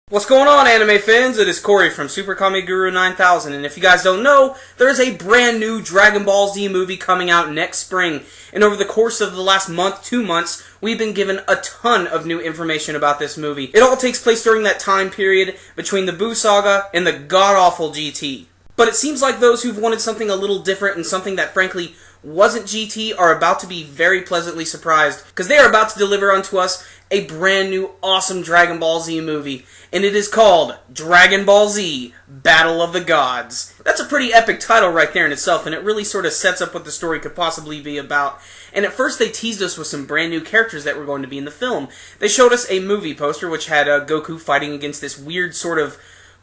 What's going on, anime fans? It is Corey from SuperKamiGuru9000, and if you guys don't know, there is a brand new Dragon Ball Z movie coming out next spring, and over the course of the last month, 2 months, we've been given a ton of new information about this movie. It all takes place during that time period between the Buu Saga and the god-awful GT. But it seems like those who've wanted something a little different and something that frankly wasn't GT are about to be very pleasantly surprised, because they are about to deliver unto us a brand new awesome Dragon Ball Z movie, and it is called Dragon Ball Z Battle of the Gods. That's a pretty epic title right there in itself, and it really sort of sets up what the story could possibly be about. And at first they teased us with some brand new characters that were going to be in the film. They showed us a movie poster which had Goku fighting against this weird sort of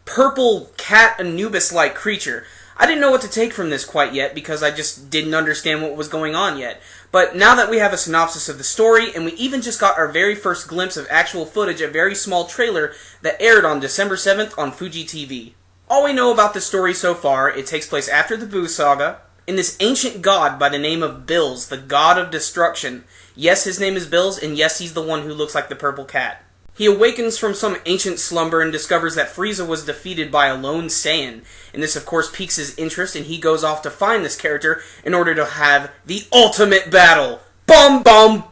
purple cat Anubis-like creature. I didn't know what to take from this quite yet because I just didn't understand what was going on yet. But now that we have a synopsis of the story, and we even just got our very first glimpse of actual footage, a very small trailer that aired on December 7th on Fuji TV. All we know about the story so far, it takes place after the Buu Saga, in this ancient god by the name of Bills, the god of destruction. Yes, his name is Bills, and yes, he's the one who looks like the purple cat. He awakens from some ancient slumber and discovers that Frieza was defeated by a lone Saiyan. And this, of course, piques his interest, and he goes off to find this character in order to have the ultimate battle. Bum bum!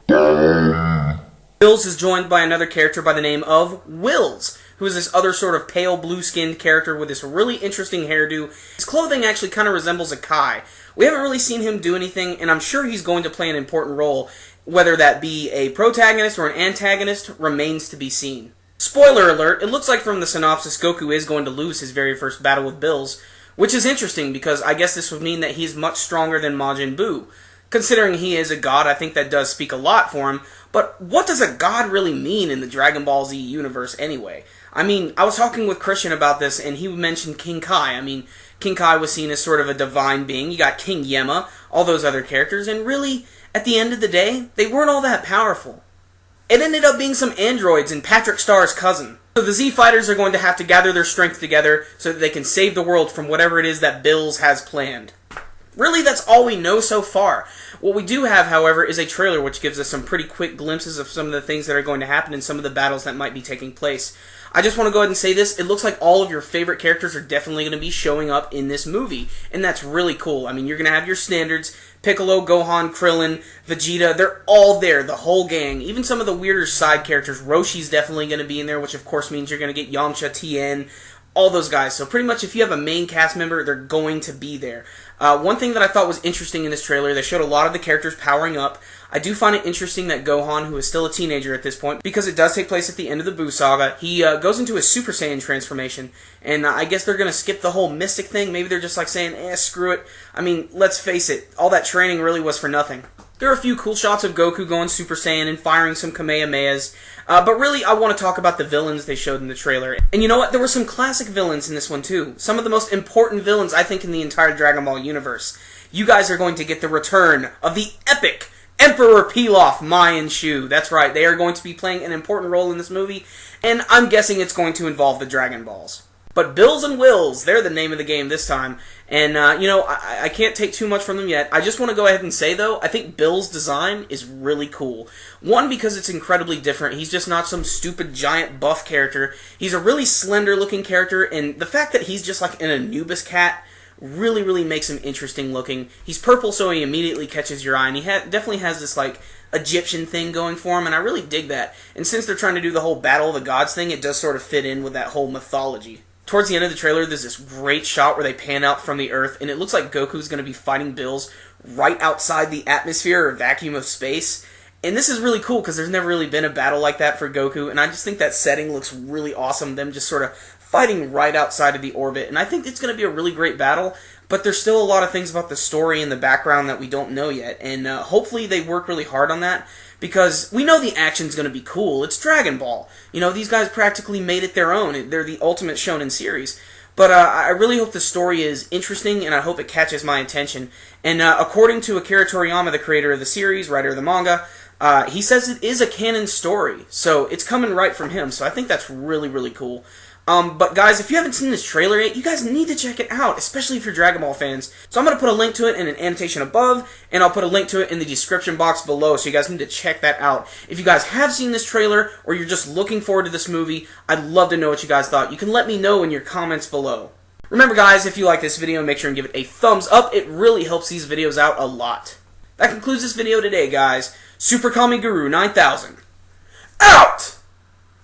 Bills is joined by another character by the name of Wills, who is this other sort of pale blue-skinned character with this really interesting hairdo. His clothing actually kind of resembles a Kai. We haven't really seen him do anything, and I'm sure he's going to play an important role. Whether that be a protagonist or an antagonist remains to be seen. Spoiler alert, it looks like from the synopsis Goku is going to lose his very first battle with Bills, which is interesting because I guess this would mean that he's much stronger than Majin Buu. Considering he is a god, I think that does speak a lot for him, but what does a god really mean in the Dragon Ball Z universe anyway? I mean, I was talking with Christian about this, and he mentioned King Kai. I mean, King Kai was seen as sort of a divine being. You got King Yemma, all those other characters, and really, at the end of the day, they weren't all that powerful. It ended up being some androids and Patrick Star's cousin. So the Z Fighters are going to have to gather their strength together so that they can save the world from whatever it is that Bills has planned. Really, that's all we know so far. What we do have, however, is a trailer which gives us some pretty quick glimpses of some of the things that are going to happen and some of the battles that might be taking place. I just want to go ahead and say this, it looks like all of your favorite characters are definitely going to be showing up in this movie, and that's really cool. I mean, you're going to have your standards, Piccolo, Gohan, Krillin, Vegeta, they're all there, the whole gang. Even some of the weirder side characters, Roshi's definitely going to be in there, which of course means you're going to get Yamcha, Tien, all those guys. So pretty much if you have a main cast member, they're going to be there. One thing that I thought was interesting in this trailer, they showed a lot of the characters powering up. I do find it interesting that Gohan, who is still a teenager at this point, because it does take place at the end of the Buu Saga, he goes into his Super Saiyan transformation, and I guess they're going to skip the whole mystic thing. Maybe they're just like saying, screw it. I mean, let's face it, all that training really was for nothing. There are a few cool shots of Goku going Super Saiyan and firing some Kamehamehas, but really I want to talk about the villains they showed in the trailer. And you know what? There were some classic villains in this one too. Some of the most important villains I think in the entire Dragon Ball universe. You guys are going to get the return of the epic Emperor Pilaf, Mayan Shu. That's right, they are going to be playing an important role in this movie, and I'm guessing it's going to involve the Dragon Balls. But Bills and Wills, they're the name of the game this time. And, you know, I can't take too much from them yet. I just want to go ahead and say, though, I think Bill's design is really cool. One, because it's incredibly different. He's just not some stupid, giant, buff character. He's a really slender-looking character, and the fact that he's just like an Anubis cat really, really makes him interesting looking. He's purple, so he immediately catches your eye, and he definitely has this, like, Egyptian thing going for him, and I really dig that. And since they're trying to do the whole Battle of the Gods thing, it does sort of fit in with that whole mythology. Towards the end of the trailer, there's this great shot where they pan out from the Earth, and it looks like Goku's going to be fighting Bills right outside the atmosphere or vacuum of space. And this is really cool because there's never really been a battle like that for Goku, and I just think that setting looks really awesome, them just sort of fighting right outside of the orbit. And I think it's going to be a really great battle, but there's still a lot of things about the story and the background that we don't know yet, and hopefully they work really hard on that. Because we know the action's going to be cool. It's Dragon Ball. You know, these guys practically made it their own. They're the ultimate shonen series. But I really hope the story is interesting, and I hope it catches my attention. And according to Akira Toriyama, the creator of the series, writer of the manga, He says it is a canon story, so it's coming right from him, so I think that's really, really cool. But guys, if you haven't seen this trailer yet, you guys need to check it out, especially if you're Dragon Ball fans. So I'm going to put a link to it in an annotation above, and I'll put a link to it in the description box below, so you guys need to check that out. If you guys have seen this trailer, or you're just looking forward to this movie, I'd love to know what you guys thought. You can let me know in your comments below. Remember guys, if you like this video, make sure and give it a thumbs up. It really helps these videos out a lot. That concludes this video today, guys. SuperKamiGuru9000 out!